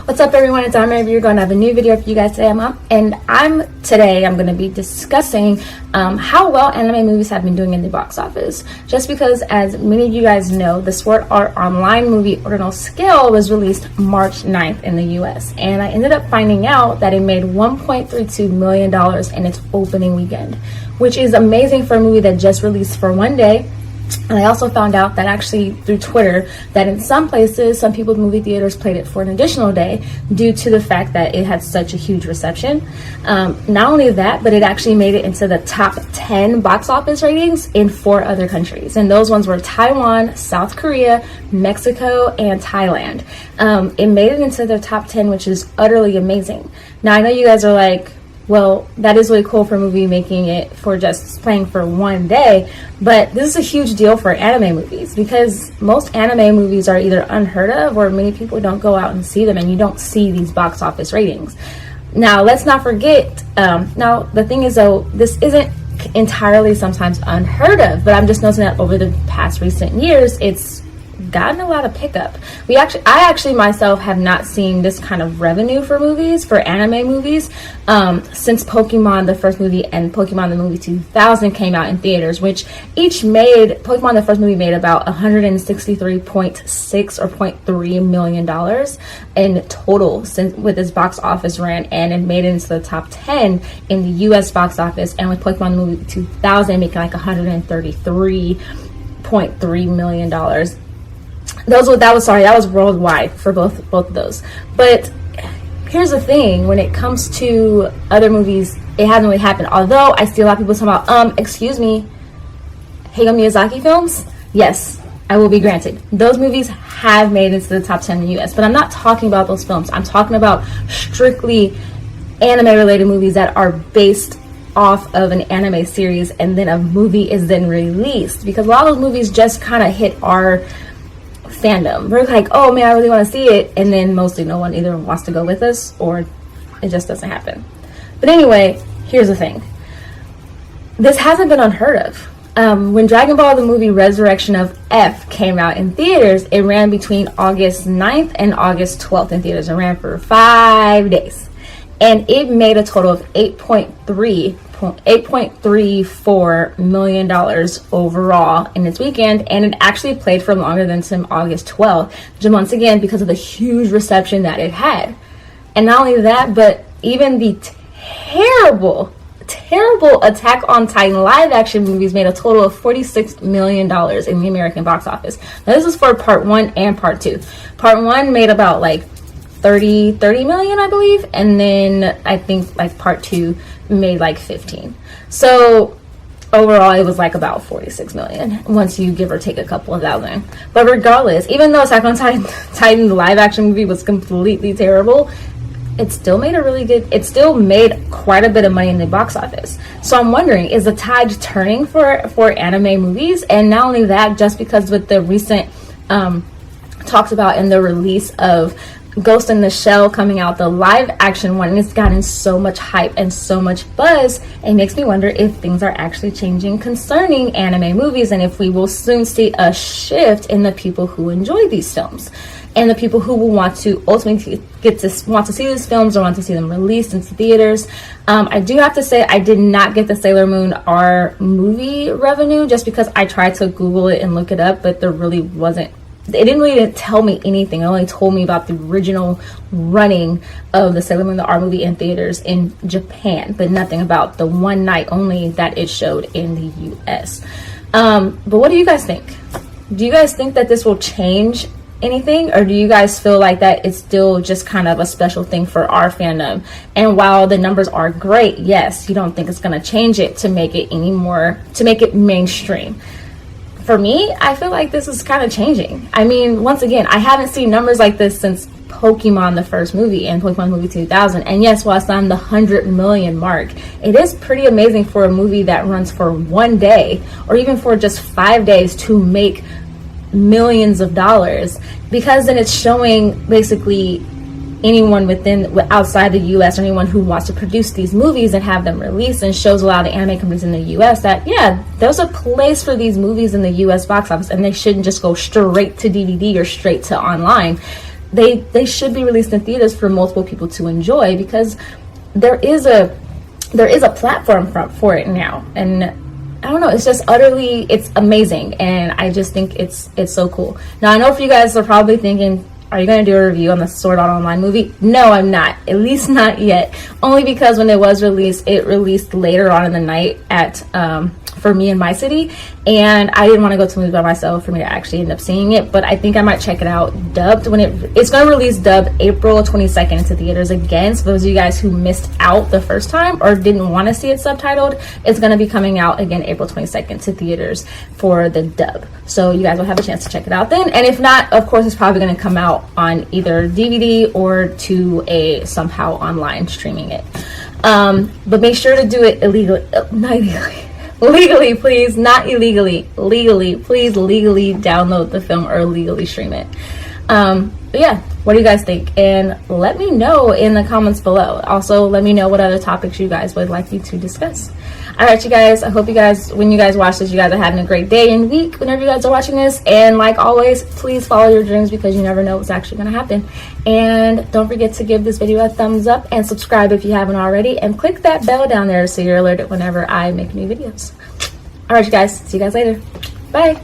What's up, everyone? It's Arma. We're going to have a new video for you guys today. I'm going to be discussing how well anime movies have been doing in the box office. Just because, as many of you guys know, the Sword Art Online movie Ordinal Scale was released March 9th in the US, and I ended up finding out that it made $1.32 million in its opening weekend, which is amazing for a movie that just released for one day. And I also found out that actually through Twitter that in some places, some people in movie theaters played it for an additional day due to the fact that it had such a huge reception. Not only that, but it actually made it into the top 10 box office ratings in 4 other countries. And those ones were Taiwan, South Korea, Mexico, and Thailand. It made it into the top 10, which is utterly amazing. Now, I know you guys are like, well, that is really cool for a movie making it for just playing for one day, but this is a huge deal for anime movies because most anime movies are either unheard of or many people don't go out and see them, and you don't see these box office ratings. Now, let's not forget, now the thing is though, this isn't entirely sometimes unheard of, but I'm just noticing that over the past recent years, it's gotten a lot of pickup. I actually myself have not seen this kind of revenue for movies, for anime movies, since Pokemon the first movie and Pokemon the movie 2000 came out in theaters, which each made, Pokemon the first movie made about 163.6 or $0.3 million in total since with its box office run, and it made it into the top 10 in the US box office, and with Pokemon the movie 2000 making like $133.3 million. That was worldwide for both of those. But here's the thing, when it comes to other movies, it hasn't really happened. Although I see a lot of people talking about, excuse me, Hayao Miyazaki films. Yes, I will be granted. Those movies have made it to the top 10 in the US, but I'm not talking about those films. I'm talking about strictly anime related movies that are based off of an anime series and then a movie is then released, because a lot of those movies just kind of hit our fandom. We're like, oh man, I really want to see it, and then mostly no one either wants to go with us or it just doesn't happen. But anyway, here's the thing, this hasn't been unheard of. When Dragon Ball the movie Resurrection of F came out in theaters, it ran between August 9th and August 12th in theaters. It ran for 5 days, and it made a total of $8.34 million overall in its weekend, and it actually played for longer than some August 12th, once again because of the huge reception that it had. And not only that, but even the terrible Attack on Titan live action movies made a total of $46 million in the American box office. Now, this is for part 1 and part 2. Part 1 made about like 30 million, I believe, and then I think like part 2 made like 15. So overall it was like about 46 million once you give or take a couple of thousand. But regardless, even though Attack on Titan the live action movie was completely terrible, it still made quite a bit of money in the box office. So I'm wondering, is the tide turning for anime movies? And not only that, just because with the recent talks about in the release of Ghost in the Shell coming out, the live action one, and it's gotten so much hype and so much buzz, it makes me wonder if things are actually changing concerning anime movies, and if we will soon see a shift in the people who enjoy these films and the people who will want to ultimately want to see these films or want to see them released into theaters. I do have to say I did not get the Sailor Moon R movie revenue, just because I tried to Google it and look it up, but there really wasn't. It didn't really tell me anything. It only told me about the original running of the Sailor Moon the R movie in theaters in Japan, but nothing about the one night only that it showed in the US. But what do you guys think? Do you guys think that this will change anything, or do you guys feel like that it's still just kind of a special thing for our fandom? And while the numbers are great, yes, you don't think it's going to change it to make it mainstream? For me, I feel like this is kind of changing. I mean, once again, I haven't seen numbers like this since Pokemon the first movie and Pokemon movie 2000. And yes, while it's on the 100 million mark, it is pretty amazing for a movie that runs for one day or even for just 5 days to make millions of dollars, because then it's showing basically anyone outside the US or anyone who wants to produce these movies and have them released, and shows a lot of anime companies in the US that, yeah, there's a place for these movies in the US box office, and they shouldn't just go straight to DVD or straight to online. they should be released in theaters for multiple people to enjoy, because there is a platform for it now. And I don't know, it's just utterly, it's amazing, and I just think it's so cool. Now, I know if you guys are probably thinking, are you going to do a review on the Sword Art Online movie? No, I'm not. At least not yet. Only because when it was released, it released later on in the night at for me in my city, and I didn't want to go to the movie by myself for me to actually end up seeing it. But I think I might check it out dubbed when it's going to release dubbed April 22nd into theaters again. So those of you guys who missed out the first time or didn't want to see it subtitled, it's going to be coming out again April 22nd to theaters for the dub. So you guys will have a chance to check it out then. And if not, of course, it's probably going to come out on either DVD or to a somehow online streaming it. But make sure to do it legally, please, not illegally. Legally, please legally download the film or legally stream it. But yeah, what do you guys think? And let me know in the comments below. Also, let me know what other topics you guys would like me to discuss. All right, you guys, I hope you guys, when you guys watch this, you guys are having a great day and week whenever you guys are watching this. And like always, please follow your dreams, because you never know what's actually going to happen. And don't forget to give this video a thumbs up and subscribe if you haven't already. And click that bell down there so you're alerted whenever I make new videos. All right, you guys, see you guys later. Bye.